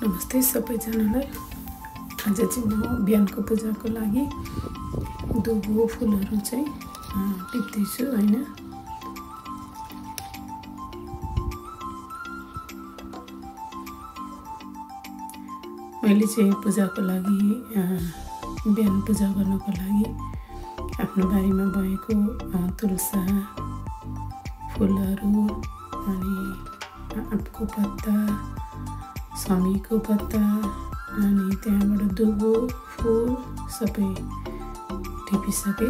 नमस्ते सबैजनालाई। आज चाहिँ म बिहानको पूजाको लागि दुबो फुलहरू चाहिँ टिप्दैछु हैन। मैले चाहिँ पूजाको लागि बिहान पूजा गर्नको लागि आफ्नो बारीमा भएको तुलसा फुलहरू अनि आँपको पत्ता समीको पत्ता अनि त्यहाँबाट दुबो फुल सबै टिपिसके।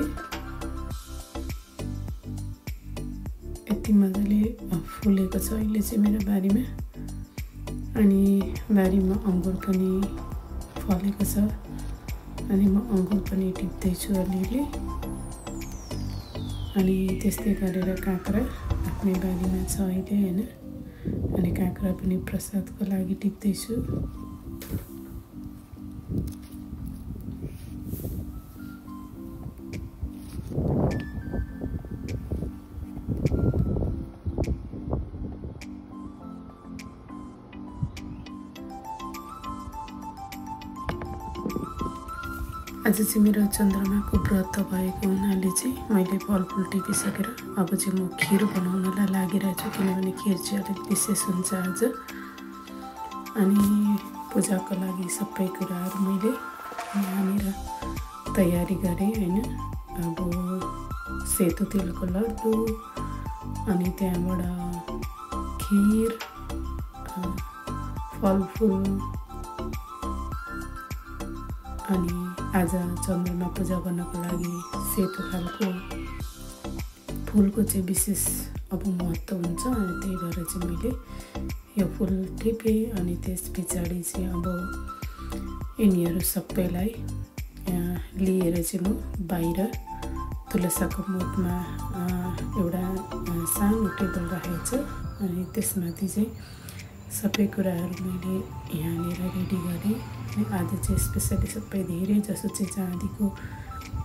यति मजाले फुलेको छ अहिले चाहिँ मेरो बारीमा। अनि बारीमा अङ्गुर पनि फलेको छ अनि म अङ्गुर पनि टिप्दैछु अलिअलि। अनि त्यस्तै गरेर काँक्रा आफ्नै बारीमा छ अहिले हैन। अनि काँक्रा पनि प्रसादको लागि टिप्दैछु। आज चाहिँ मेरो चन्द्रमाको व्रत भएको हुनाले चाहिँ मैले फलफुल टिपिसकेर अब चाहिँ म खिर बनाउनलाई लागिरहेको छु, किनभने खिर चाहिँ अलिक विशेष हुन्छ आज। अनि पूजाको लागि सबै कुराहरू मैले यहाँनिर तयारी गरेँ हैन। अब सेतो तिलको लड्डु अनि त्यहाँबाट खिर फलफुल अनि आज चन्द्रमा पूजा गर्नको लागि सेतो खालको फुलको चाहिँ विशेष अब महत्त्व हुन्छ। अनि त्यही भएर चाहिँ मैले यो फुल टिपेँ। अनि त्यस पछाडि चाहिँ अब यिनीहरू सबैलाई लिएर चाहिँ म बाहिर तुलसाको मुखमा एउटा सानो टेबल राखेको छ। अनि त्यसमाथि चाहिँ सबै कुराहरू मैले यहाँनिर रेडी गरेँ। आज चाहिँ स्पेसली सबै धेरै जसो चाहिँ चाँदीको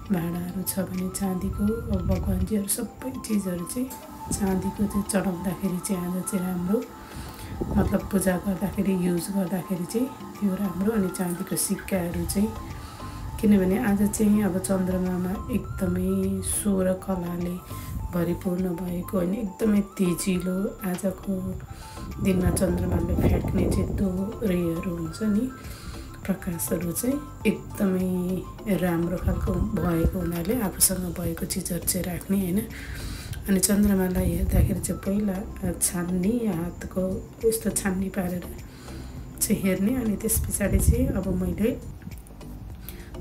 भाँडाहरू छ भने चाँदीको अब भगवानजीहरू सबै चिजहरू चाहिँ चाँदीको चाहिँ चढाउँदाखेरि चाहिँ आज चाहिँ राम्रो, मतलब पूजा गर्दाखेरि युज गर्दाखेरि चाहिँ त्यो राम्रो। अनि चाँदीको सिक्काहरू चाहिँ किनभने आज चाहिँ अब चन्द्रमामा एकदमै सोह्र कलाले भरिपूर्ण भएको अनि एकदमै तेजिलो आजको दिनमा चन्द्रमाले फ्याँक्ने चाहिँ त्यो रेहरू हुन्छ नि, प्रकाशहरू चाहिँ एकदमै राम्रो खालको भएको हुनाले आफूसँग भएको चिजहरू चाहिँ राख्ने हैन। अनि चन्द्रमालाई हेर्दाखेरि चाहिँ पहिला छान्ने हातको यस्तो छान्नी पारेर चाहिँ हेर्ने। अनि त्यस पछाडि चाहिँ अब मैले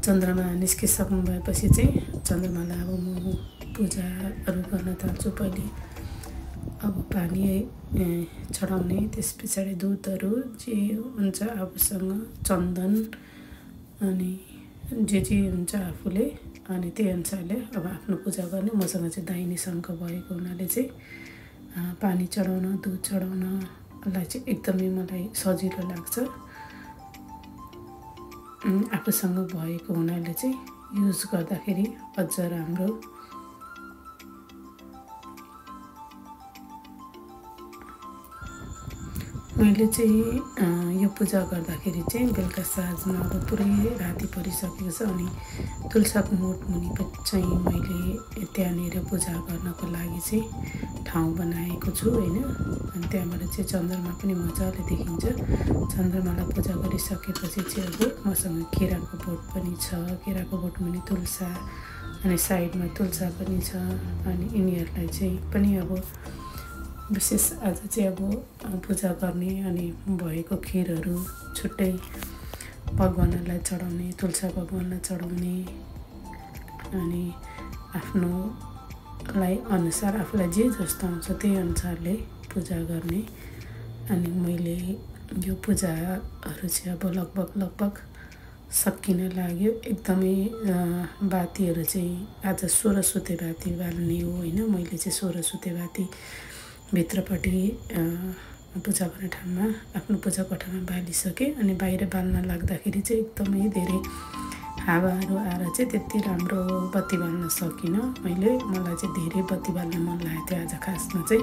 चन्द्रमा निस्किसक्नु भएपछि चाहिँ चन्द्रमालाई अब म पूजाहरू गर्न थाल्छु। पहिले अब पानी चढाउने, त्यस पछाडि दुधहरू जे हुन्छ आफूसँग चन्दन अनि जे हुन्छ आफूले अनि त्यही अनुसारले अब आफ्नो पूजा गर्ने। मसँग चाहिँ दाहिने शङ्ख भएको हुनाले चाहिँ पानी चढाउन दुध चढाउनलाई चाहिँ एकदमै मलाई सजिलो लाग्छ। आफूसँग भएको हुनाले चाहिँ युज गर्दाखेरि अझ राम्रो। मैले चाहिँ यो पूजा गर्दाखेरि चाहिँ बेलुका साँझमा अब पुरै राति परिसकेको छ। अनि तुलसाको मोठ मुनि चाहिँ मैले त्यहाँनिर पूजा गर्नको लागि चाहिँ ठाउँ बनाएको छु हैन। अनि त्यहाँबाट चाहिँ चन्द्रमा पनि मजाले देखिन्छ। चन्द्रमालाई पूजा गरिसकेपछि चाहिँ अब मसँग केराको बोट पनि छ, केराको बोट मुनि तुलसा अनि साइडमा तुलसा पनि छ। अनि यिनीहरूलाई चाहिँ पनि अब विशेष आज चाहिँ अब पूजा गर्ने अनि भएको खिरहरू छुट्टै भगवानलाई चढाउने, तुलसा भगवानलाई चढाउने अनि आफ्नोलाई अनुसार आफूलाई जे जस्तो आउँछ त्यही अनुसारले पूजा गर्ने। अनि मैले यो पूजाहरू चाहिँ अब लगभग सकिन लाग्यो। एकदमै बातीहरू चाहिँ आज 16 सुते बाती बाल्ने हो हैन। मैले चाहिँ 16 सुते बाती भित्रपट्टि पूजा गर्ने ठाउँमा आफ्नो पूजा कोठामा बालिसकेँ। अनि बाहिर बाल्न लाग्दाखेरि चाहिँ एकदमै धेरै हावाहरू आएर चाहिँ त्यति राम्रो बत्ती बाल्न सकिनँ मैले। मलाई चाहिँ धेरै बत्ती बाल्न मन लागेको थियो आज खासमा चाहिँ।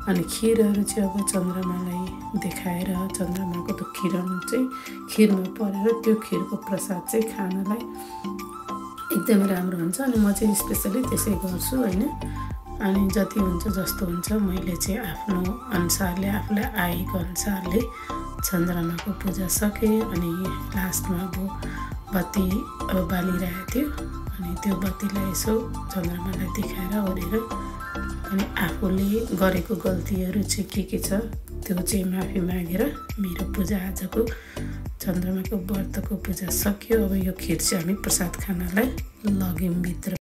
अनि खिरहरू चाहिँ अब चन्द्रमालाई देखाएर चन्द्रमाको त्यो किरण चाहिँ खिरमा परेर त्यो खिरको प्रसाद चाहिँ खानलाई एकदमै राम्रो हुन्छ। अनि म चाहिँ स्पेसली त्यसै गर्छु होइन। अनि जति हुन्छ जस्तो हुन्छ मैले चाहिँ आफ्नो अनुसारले आफूलाई आएको अनुसारले चन्द्रमाको पूजा सकेँ। अनि लास्टमा अब बत्ती अब बालिरहेको थियो अनि त्यो बत्तीलाई यसो चन्द्रमालाई देखाएर ओरेर अनि आफूले गरेको गल्तीहरू चाहिँ के छ त्यो चाहिँ माफी मागेर मेरो पूजा आजको चन्द्रमाको व्रतको पूजा सक्यो। अब यो खिर चाहिँ हामी प्रसाद खानलाई लग्यौँ भित्र।